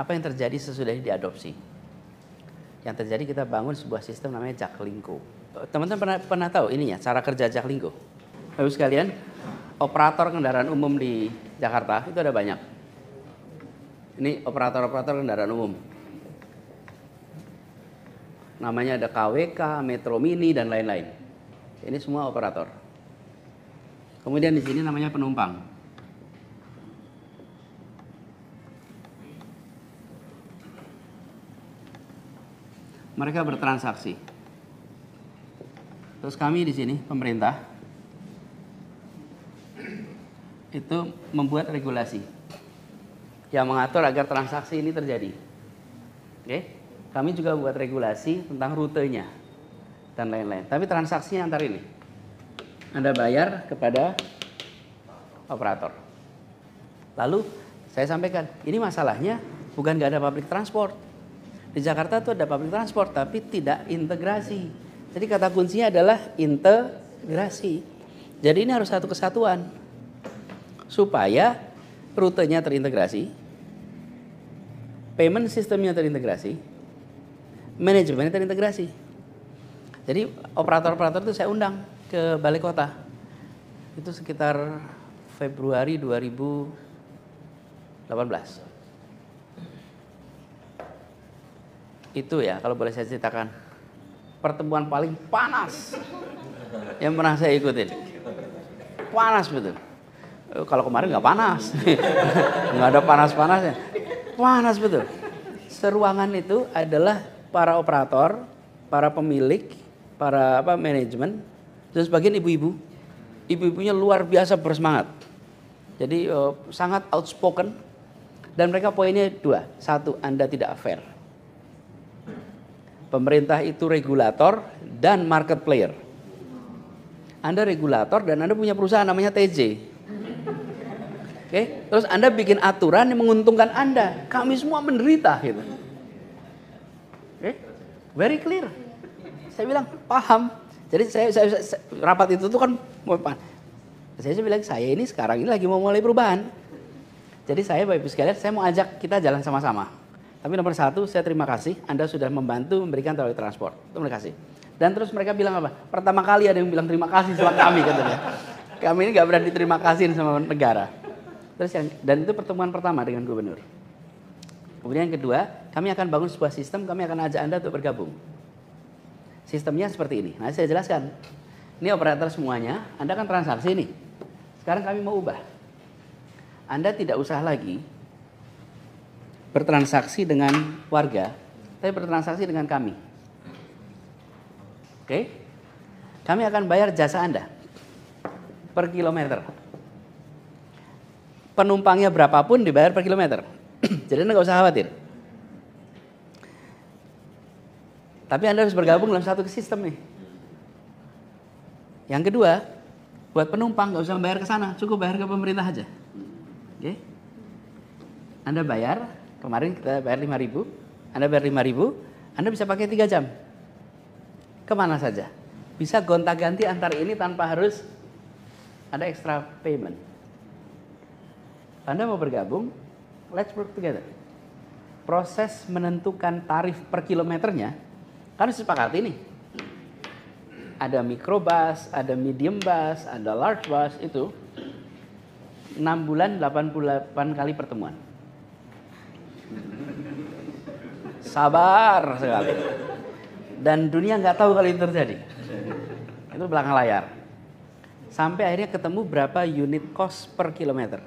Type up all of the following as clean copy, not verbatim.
Apa yang terjadi sesudah ini diadopsi? Yang terjadi kita bangun sebuah sistem namanya Jaklingko. Teman-teman pernah tahu ininya, cara kerja Jaklingko? Bapak sekalian, operator kendaraan umum di Jakarta itu ada banyak. Ini operator-operator kendaraan umum. Namanya ada KWK, Metro Mini, dan lain-lain. Ini semua operator. Kemudian di sini namanya penumpang. Mereka bertransaksi. Terus kami di sini, pemerintah, itu membuat regulasi yang mengatur agar transaksi ini terjadi. Oke? Kami juga buat regulasi tentang rutenya dan lain-lain. Tapi transaksinya antar ini. Anda bayar kepada operator. Lalu saya sampaikan, ini masalahnya bukan nggak ada public transport. Di Jakarta tuh ada public transport tapi tidak integrasi. Jadi kata kuncinya adalah integrasi. Jadi ini harus satu kesatuan supaya rutenya terintegrasi, payment sistemnya terintegrasi, manajemennya terintegrasi. Jadi operator-operator itu saya undang ke balai kota. Itu sekitar Februari 2018. Itu ya kalau boleh saya ceritakan pertemuan paling panas yang pernah saya ikutin. Panas betul. Kalau kemarin nggak panas, nggak ada panas-panasnya. Panas betul. Seruangan itu adalah para operator, para pemilik, para manajemen, dan sebagian ibu-ibu. Ibu-ibunya luar biasa bersemangat. Jadi sangat outspoken. Dan mereka poinnya dua. Satu, Anda tidak fair. Pemerintah itu regulator dan market player. Anda regulator dan Anda punya perusahaan namanya TJ. Oke, terus Anda bikin aturan yang menguntungkan Anda. Kami semua menderita gitu. Oke, very clear. Saya bilang paham. Jadi saya rapat itu tuh kan, saya bilang saya ini sekarang ini lagi mau mulai perubahan. Jadi saya Bapak Ibu sekalian, saya mau ajak kita jalan sama-sama. Tapi nomor satu, saya terima kasih Anda sudah membantu memberikan public transport. Terima kasih. Dan terus mereka bilang apa? Pertama kali ada yang bilang terima kasih sama kami katanya. Kami ini nggak berani terima kasih sama negara. Terus dan itu pertemuan pertama dengan gubernur. Kemudian yang kedua, kami akan bangun sebuah sistem, kami akan ajak Anda untuk bergabung. Sistemnya seperti ini. Nah, saya jelaskan. Ini operator semuanya, Anda kan transaksi nih. Sekarang kami mau ubah. Anda tidak usah lagi bertransaksi dengan warga, tapi bertransaksi dengan kami. Oke? Kami akan bayar jasa Anda per kilometer. Penumpangnya berapapun dibayar per kilometer. Jadi Anda nggak usah khawatir. Tapi Anda harus bergabung dalam satu sistem nih. Yang kedua, buat penumpang nggak usah bayar ke sana, cukup bayar ke pemerintah aja. Oke? Anda bayar. Kemarin kita bayar 5.000, Anda bayar 5.000, Anda bisa pakai 3 jam. Kemana saja. Bisa gonta-ganti antar ini tanpa harus ada extra payment. Anda mau bergabung, let's work together. Proses menentukan tarif per kilometernya, kan disepakati nih. Ada microbus, ada medium bus, ada large bus, itu 6 bulan 88 kali pertemuan. Sabar sekali. Dan dunia nggak tahu kalau itu terjadi. Itu belakang layar. Sampai akhirnya ketemu berapa unit cost per kilometer.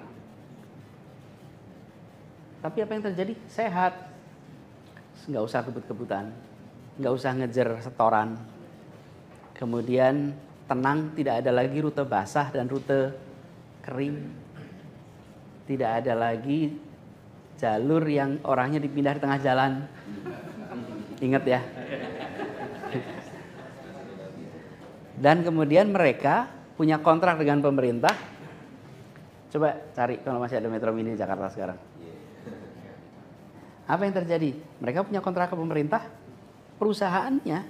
Tapi apa yang terjadi? Sehat. Nggak usah kebut-kebutan. Nggak usah ngejar setoran. Kemudian tenang, tidak ada lagi rute basah dan rute kering. Tidak ada lagi jalur yang orangnya dipindah di tengah jalan. Ingat ya. Dan kemudian mereka punya kontrak dengan pemerintah. Coba cari kalau masih ada Metro Mini Jakarta sekarang. Apa yang terjadi? Mereka punya kontrak ke pemerintah. Perusahaannya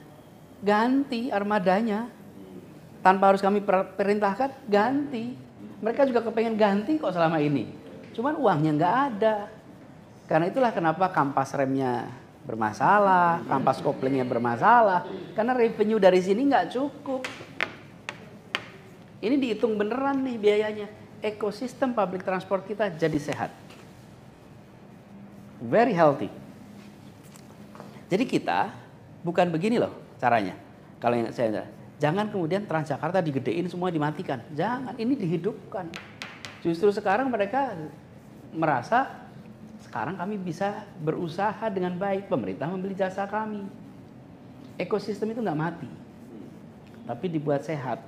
ganti armadanya. Tanpa harus kami perintahkan, ganti. Mereka juga kepengen ganti kok selama ini. Cuman uangnya nggak ada. Karena itulah kenapa kampas remnya bermasalah, kampas koplingnya bermasalah. Karena revenue dari sini nggak cukup. Ini dihitung beneran nih biayanya. Ekosistem public transport kita jadi sehat. Very healthy. Jadi kita bukan begini loh caranya. Kalau yang saya jangan kemudian Transjakarta digedein semua dimatikan. Jangan, ini dihidupkan. Justru sekarang mereka merasa sekarang kami bisa berusaha dengan baik, pemerintah membeli jasa kami. Ekosistem itu nggak mati, tapi dibuat sehat.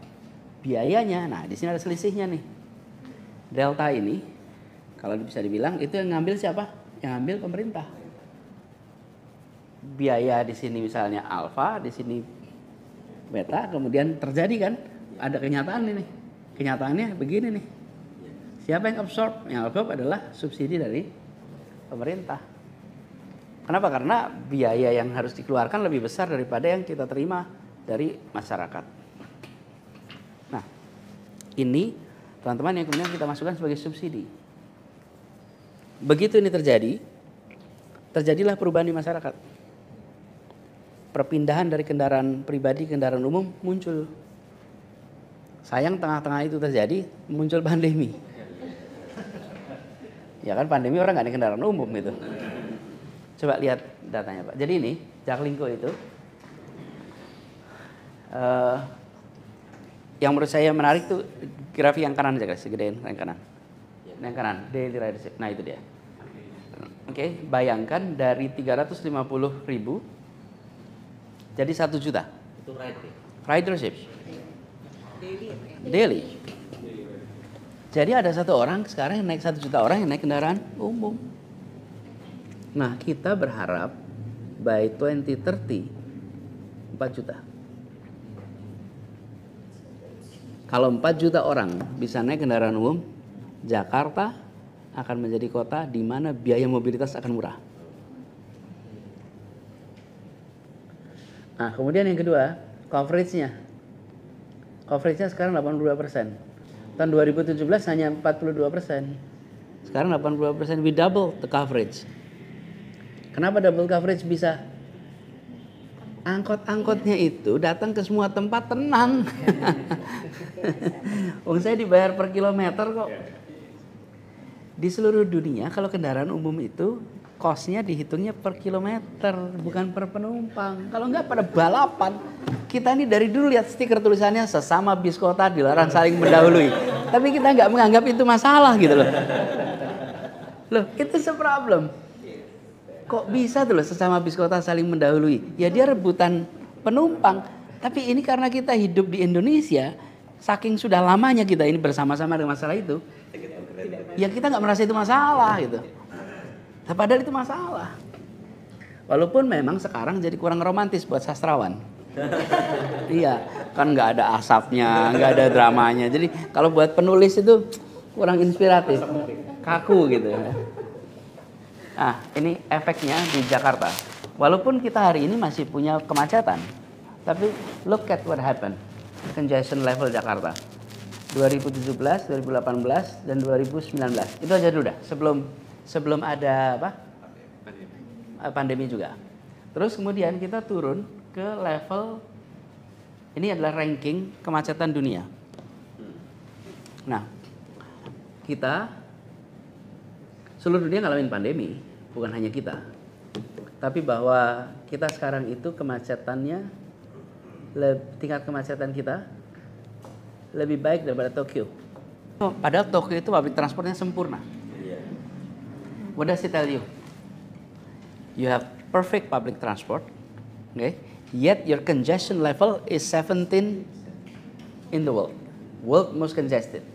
Biayanya, nah di sini ada selisihnya nih. Delta ini, kalau bisa dibilang itu yang ngambil siapa? Yang ngambil pemerintah. Biaya di sini misalnya alfa, di sini beta, kemudian terjadi kan? Ada kenyataan ini. Kenyataannya begini nih. Siapa yang absorb? Yang absorb adalah subsidi dari pemerintah. Kenapa? Karena biaya yang harus dikeluarkan lebih besar daripada yang kita terima dari masyarakat. Nah, ini teman-teman yang kemudian kita masukkan sebagai subsidi. Begitu ini terjadi, terjadilah perubahan di masyarakat. Perpindahan dari kendaraan pribadi ke kendaraan umum muncul. Sayang tengah-tengah itu terjadi, muncul pandemi. Ya kan pandemi orang nggak naik kendaraan umum gitu. Coba lihat datanya Pak. Jadi ini Jaklingko itu yang menurut saya menarik tuh grafik yang kanan aja guys, segedein yang kanan. Yang kanan daily ridership. Nah itu dia. Oke, bayangkan dari 350.000 jadi 1 juta. Itu Ridership. Daily. Jadi ada 1 orang sekarang yang naik 1 juta orang yang naik kendaraan umum. Nah kita berharap by 2030 4 juta. Kalau 4 juta orang bisa naik kendaraan umum, Jakarta akan menjadi kota di mana biaya mobilitas akan murah. Nah kemudian yang kedua, coveragenya. Coveragenya sekarang 82%. Tahun 2017 hanya 42%. Sekarang 82%, we double the coverage. Kenapa double coverage bisa? Angkot-angkotnya itu datang ke semua tempat tenang. Wong saya dibayar per kilometer kok. Di seluruh dunia kalau kendaraan umum itu cost-nya dihitungnya per kilometer, bukan per penumpang. Kalau enggak pada balapan. Kita ini dari dulu lihat stiker tulisannya sesama bis kota dilarang saling mendahului. Tapi kita nggak menganggap itu masalah gitu loh. Loh, itu problem. Kok bisa tuh loh sesama bis kota saling mendahului? Ya dia rebutan penumpang. Tapi ini karena kita hidup di Indonesia, saking sudah lamanya kita ini bersama-sama dengan masalah itu, ya kita nggak merasa itu masalah gitu. Padahal itu masalah. Walaupun memang sekarang jadi kurang romantis buat sastrawan. Iya, kan nggak ada asapnya, nggak ada dramanya. Jadi kalau buat penulis itu kurang inspiratif, kaku gitu. Nah, ini efeknya di Jakarta. Walaupun kita hari ini masih punya kemacetan, tapi look at what happened. Congestion level Jakarta 2017, 2018, dan 2019. Itu aja dulu dah. Sebelum ada apa? Pandemi juga. Terus kemudian kita turun ke level, ini adalah ranking kemacetan dunia. Nah, kita seluruh dunia ngalamin pandemi, bukan hanya kita. Tapi bahwa kita sekarang itu kemacetannya, tingkat kemacetan kita lebih baik daripada Tokyo. Padahal Tokyo itu public transportnya sempurna. What does it tell you? You have perfect public transport, okay? Yet your congestion level is 17 in the world most congested.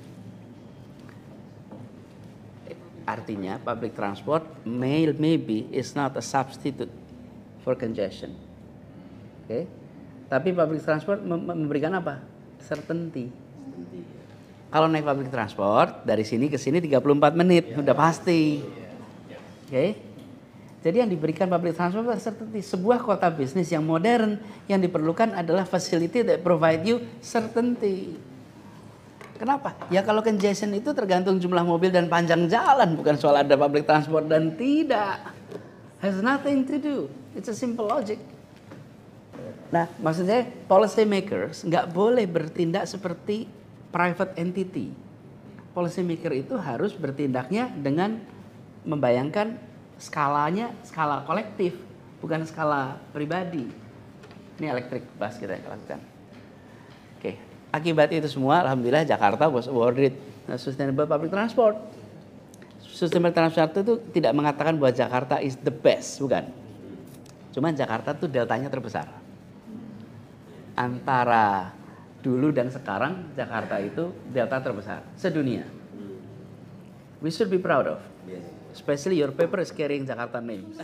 Artinya public transport maybe is not a substitute for congestion. Okay? Tapi public transport memberikan apa? Certainty. Kalau naik public transport dari sini ke sini 34 menit udah pasti. Okay? Jadi yang diberikan public transport certainty. Sebuah kota bisnis yang modern yang diperlukan adalah facility that provide you certainty. Kenapa? Ya kalau congestion itu tergantung jumlah mobil dan panjang jalan, bukan soal ada public transport dan tidak. Has nothing to do. It's a simple logic. Nah, maksudnya policy makers nggak boleh bertindak seperti private entity. Policy maker itu harus bertindaknya dengan membayangkan skalanya skala kolektif, bukan skala pribadi. Ini electric bus kita lakukan. Oke, akibat itu semua, alhamdulillah Jakarta was awarded Sustainable Public Transport. Sustainable Transport itu tidak mengatakan bahwa Jakarta is the best, bukan. Cuman Jakarta tuh deltanya terbesar. Antara dulu dan sekarang, Jakarta itu delta terbesar sedunia. We should be proud of. Especially your paper is carrying Jakarta names.